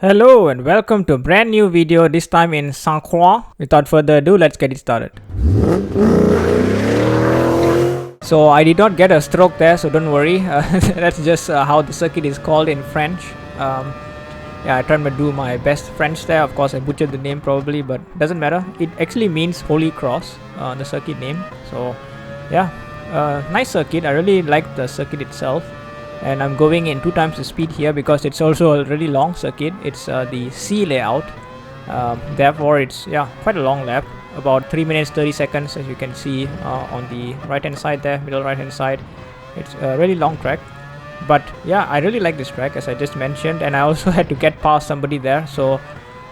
Hello and welcome to a brand new video, this time in Sainte Croix. Without further ado, let's get it started. So I did not get a stroke there, so don't worry. That's just how the circuit is called in French. Yeah, I tried to do my best French there. Of course, I butchered the name probably, but doesn't matter. It actually means Holy Cross, the circuit name. So yeah, nice circuit. I really like the circuit itself. And I'm going in 2 times the speed here because it's also a really long circuit. It's the C layout, therefore it's quite a long lap, about 3 minutes 30 seconds, as you can see on the right hand side there, middle right hand side. It's a really long track, but yeah, I really like this track, as I just mentioned, and I also had to get past somebody there, so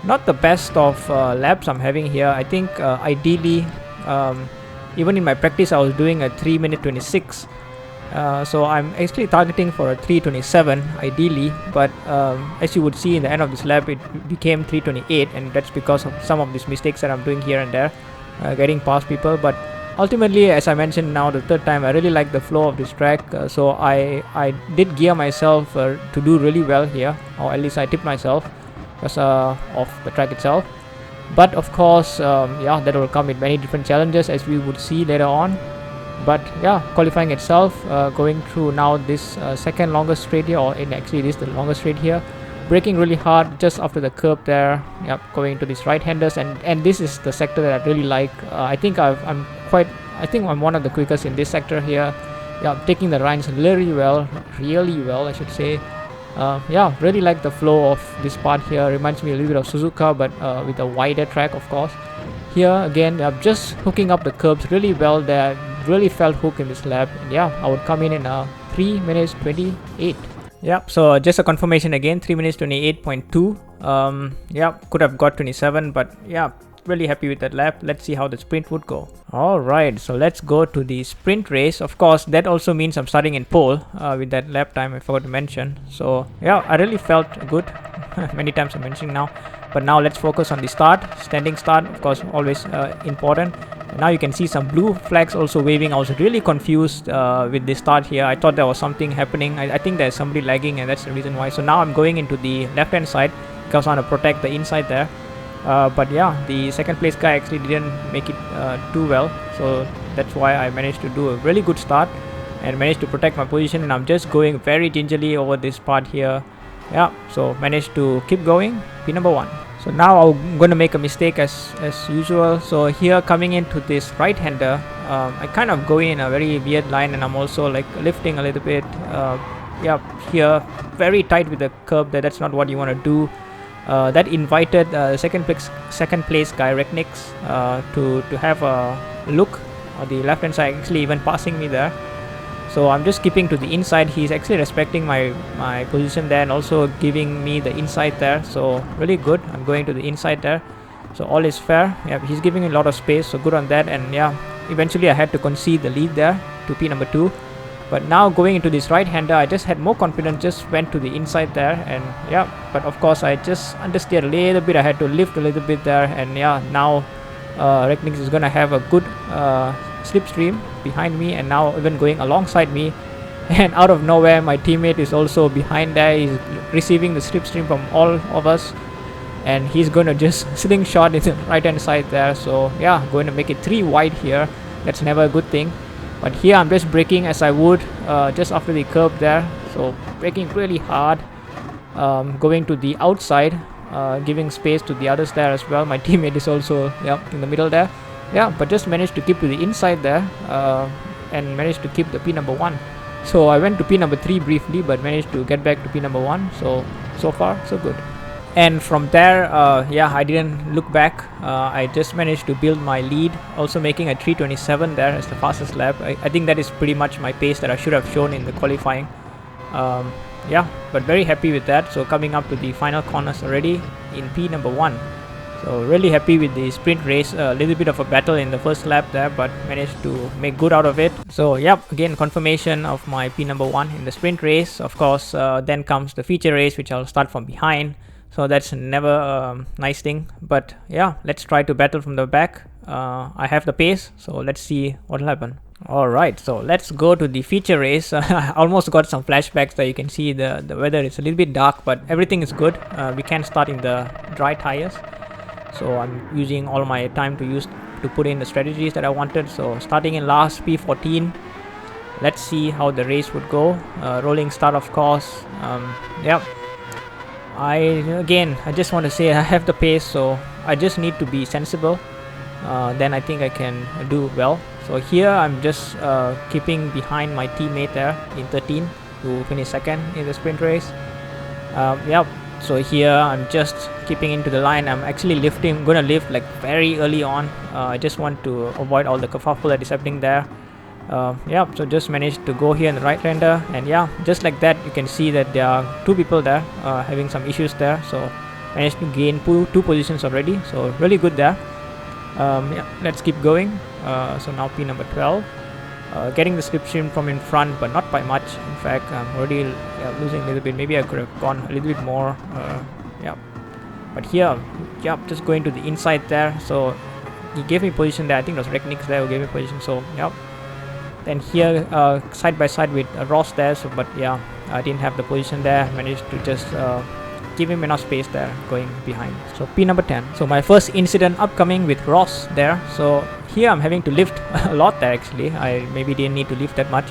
not the best of laps I'm having here. I think ideally, even in my practice I was doing a 3 minute 26. So I'm actually targeting for a 3:27 ideally, but as you would see in the end of this lap, it became 3:28, and that's because of some of these mistakes that I'm doing here and there, getting past people. But ultimately, as I mentioned now the third time, I really like the flow of this track, so I did gear myself to do really well here, or at least I tipped myself because of the track itself. But of course, that will come with many different challenges, as we would see later on. But yeah, qualifying itself, going through now this second longest straight here, or actually it is the longest straight here, braking really hard just after the curb there. Yep, going to these right-handers, and this is the sector that I really like. I think I'm one of the quickest in this sector here. Yeah, taking the lines really well, I should say. Really like the flow of this part here. Reminds me a little bit of Suzuka, but with a wider track, of course. Here again, just hooking up the curbs really well there. Really felt hook in this lap, and yeah, I would come in 3 minutes 28. Yep, so just a confirmation again, 3 minutes 28.2. Could have got 27, but yeah, really happy with that lap. Let's see how the sprint would go. Alright, so let's go to the sprint race. Of course, that also means I'm starting in pole with that lap time, I forgot to mention. So yeah, I really felt good. Many times I'm mentioning now, but now let's focus on the start. Standing start, of course, always important. Now you can see some blue flags also waving. I was really confused with the start here. I thought there was something happening. I think there's somebody lagging, and that's the reason why. So now I'm going into the left hand side because I want to protect the inside there. But yeah, the second place guy actually didn't make it too well, so that's why I managed to do a really good start and managed to protect my position. And I'm just going very gingerly over this part here. Yeah, so managed to keep going, P number 1. So now I'm going to make a mistake as usual. So here, coming into this right-hander, I kind of go in a very weird line, and I'm also like lifting a little bit. Here, very tight with the curb there. That's not what you want to do. That invited second place guy Reknix to have a look on the left hand side, actually even passing me there. So I'm just keeping to the inside. He's actually respecting my position there and also giving me the inside there. So really good. I'm going to the inside there. So all is fair. Yeah, he's giving me a lot of space. So good on that. And yeah, eventually I had to concede the lead there to P number 2. But now going into this right-hander, I just had more confidence. Just went to the inside there. And yeah, but of course I just understeered a little bit. I had to lift a little bit there. And yeah, now Reknix is going to have a good slipstream behind me, and now even going alongside me, and out of nowhere my teammate is also behind there. He's receiving the slipstream from all of us, and he's going to just slingshot in the right hand side there. So yeah, going to make it 3 wide here. That's never a good thing, but here I'm just braking as I would just after the curb there. So braking really hard, going to the outside, giving space to the others there as well. My teammate is also in the middle there. Yeah, but just managed to keep to the inside there, and managed to keep the P number 1. So I went to P number 3 briefly, but managed to get back to P number 1. So far so good. And from there, I didn't look back. I just managed to build my lead, also making a 3:27 there as the fastest lap. I think that is pretty much my pace that I should have shown in the qualifying. But very happy with that. So coming up to the final corners already in P number 1. So really happy with the sprint race. A little bit of a battle in the first lap there, but managed to make good out of it. So again, confirmation of my P number 1 in the sprint race. Of course, then comes the feature race, which I'll start from behind. so that's never a nice thing. But yeah, let's try to battle from the back. I have the pace, so let's see what will happen. Alright, so let's go to the feature race. I almost got some flashbacks there. You can see the weather is a little bit dark, but everything is good. We can start in the dry tires, so I'm using all my time to put in the strategies that I wanted. So starting in last, P14. Let's see how the race would go. Rolling start, of course. Yeah, I just want to say I have the pace, so I just need to be sensible. Then I think I can do well. So here I'm just keeping behind my teammate there in 13 to finish second in the sprint race. Yeah, so here I'm just keeping into the line. I'm actually gonna lift like very early on. I just want to avoid all the kerfuffle that is happening there. Yeah, so just managed to go here in the right hander, and yeah, just like that you can see that there are two people there having some issues there. So managed to gain two positions already, so really good there. Yeah, let's keep going. So now P number 12, getting the slipstream from in front, but not by much. In fact, I'm already losing a little bit. Maybe I could have gone a little bit more. Yeah, but here, yeah, just going to the inside there. So he gave me position there. I think it was Reknix there who gave me position. So yeah, then here side by side with Ross there. So but yeah, I didn't have the position there. Managed to just give him enough space there going behind. So P number 10. So my first incident upcoming with Ross there. So here I'm having to lift a lot there actually. I maybe didn't need to lift that much.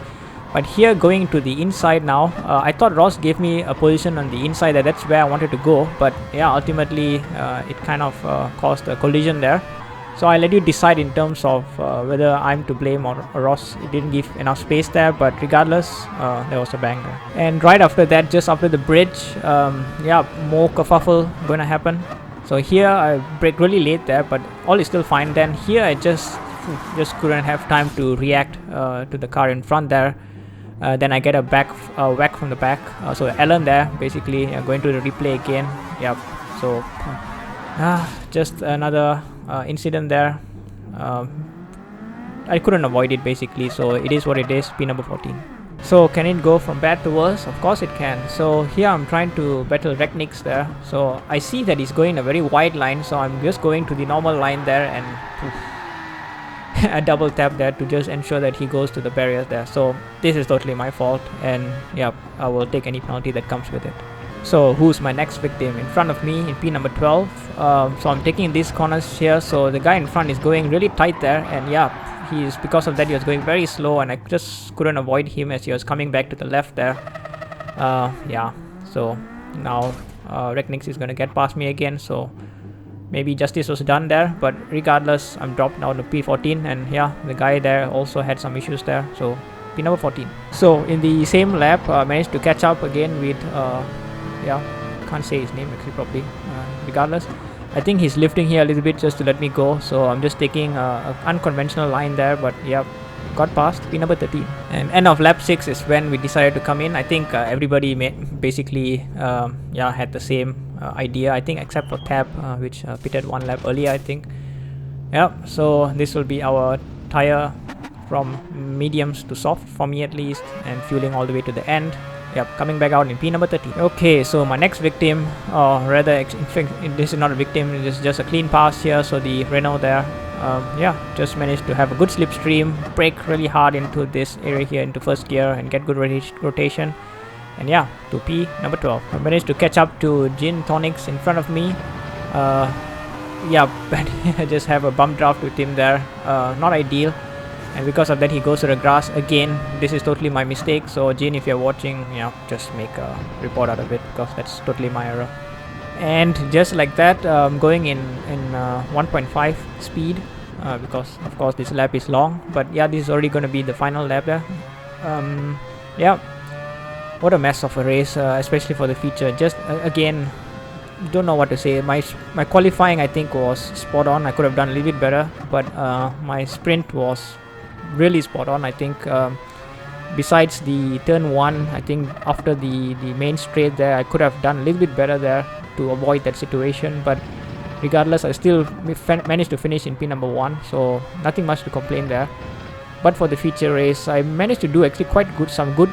But here going to the inside now, I thought Ross gave me a position on the inside there. That's where I wanted to go. But yeah, ultimately it kind of caused a collision there. So I let you decide in terms of whether I'm to blame or Ross. It didn't give enough space there, but regardless, there was a bang there. And right after that, just after the bridge, yeah, more kerfuffle gonna happen. So here I brake really late there, but all is still fine. Then here I just couldn't have time to react to the car in front there. Then I get a whack from the back. So Alan there, basically going to the replay again. Yep. So just another incident there. I couldn't avoid it basically, so it is what it is. P number 14. So can it go from bad to worse? Of course it can. So here I'm trying to battle Reknix there. So I see that he's going a very wide line, so I'm just going to the normal line there and a double tap there to just ensure that he goes to the barriers there. So this is totally my fault, and yeah, I will take any penalty that comes with it. So who's my next victim? In front of me in P number 12. So I'm taking these corners here. So the guy in front is going really tight there, and yeah, because of that he was going very slow, and I just couldn't avoid him as he was coming back to the left there. Yeah, so now Reknix is gonna get past me again, so maybe justice was done there, but regardless I'm dropped down to P14, and yeah, the guy there also had some issues there. So P number 14. So in the same lap I managed to catch up again with yeah, can't say his name actually properly. Regardless, I think he's lifting here a little bit just to let me go, so I'm just taking an unconventional line there, but yeah, got past P number 13. And end of lap 6 is when we decided to come in. I think everybody basically yeah, had the same idea, I think, except for Tab, which pitted one lap earlier, I think. Yeah, so this will be our tire from mediums to soft for me at least, and fueling all the way to the end. Yep, coming back out in P number 13. Okay, so my next victim, or rather, in fact, this is not a victim, it is just a clean pass here. So the Renault there, yeah, just managed to have a good slipstream, brake really hard into this area here into first gear, and get good rotation. And yeah, to P number 12. I managed to catch up to Gin Tonics in front of me. Yeah, but I just have a bump draft with him there, not ideal. And because of that he goes to the grass again. This is totally my mistake, so Jin, if you're watching, yeah, just make a report out of it, because that's totally my error. And just like that, going in 1.5 speed, because of course this lap is long, but yeah, this is already going to be the final lap there. Yeah, what a mess of a race, especially for the feature. Just again, don't know what to say. My qualifying, I think, was spot on. I could have done a little bit better, but my sprint was really spot on, I think. Besides the turn 1, I think after the main straight there, I could have done a little bit better there to avoid that situation, but regardless, I still managed to finish in P number 1, so nothing much to complain there. But for the feature race, I managed to do actually quite good, some good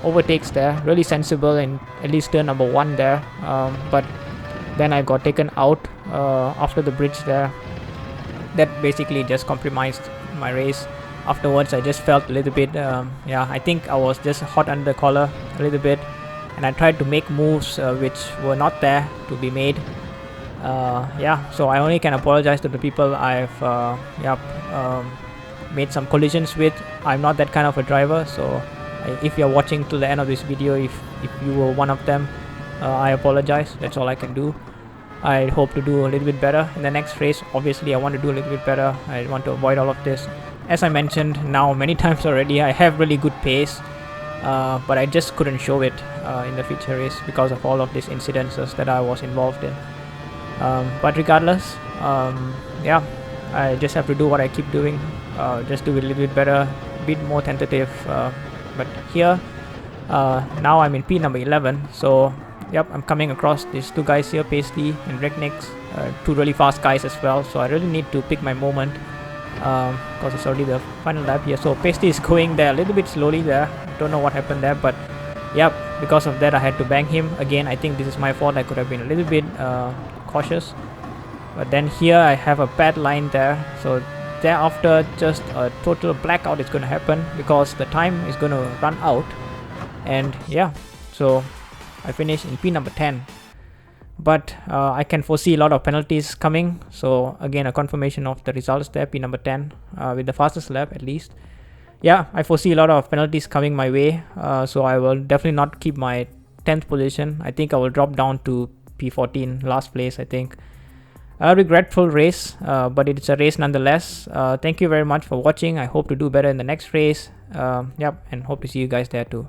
overtakes there, really sensible in at least turn number 1 there, but then I got taken out after the bridge there. That basically just compromised my race. Afterwards I just felt a little bit, yeah, I think I was just hot under the collar a little bit, and I tried to make moves which were not there to be made. Yeah, so I only can apologize to the people I've made some collisions with. I'm not that kind of a driver, so if you're watching to the end of this video, if you were one of them, I apologize. That's all I can do. I hope to do a little bit better in the next race. Obviously I want to do a little bit better. I want to avoid all of this. As I mentioned now many times already, I have really good pace, but I just couldn't show it in the feature race because of all of these incidences that I was involved in. But regardless, yeah, I just have to do what I keep doing, just do it a little bit better, a bit more tentative. But here, now I'm in P number 11, so yep, I'm coming across these two guys here, Pasty and Regnix, two really fast guys as well, so I really need to pick my moment, because it's already the final lap here. So Pasty is going there a little bit slowly there, don't know what happened there, but yep, because of that I had to bang him. Again, I think this is my fault, I could have been a little bit cautious. But then here I have a bad line there, so thereafter just a total blackout is going to happen because the time is going to run out. And yeah, so I finished in P number 10, but I can foresee a lot of penalties coming. So again, a confirmation of the results there, P number 10 with the fastest lap at least. Yeah, I foresee a lot of penalties coming my way, so I will definitely not keep my 10th position. I think I will drop down to P14, last place I think. A regretful race, but it's a race nonetheless. Thank you very much for watching. I hope to do better in the next race. Yep, and hope to see you guys there too.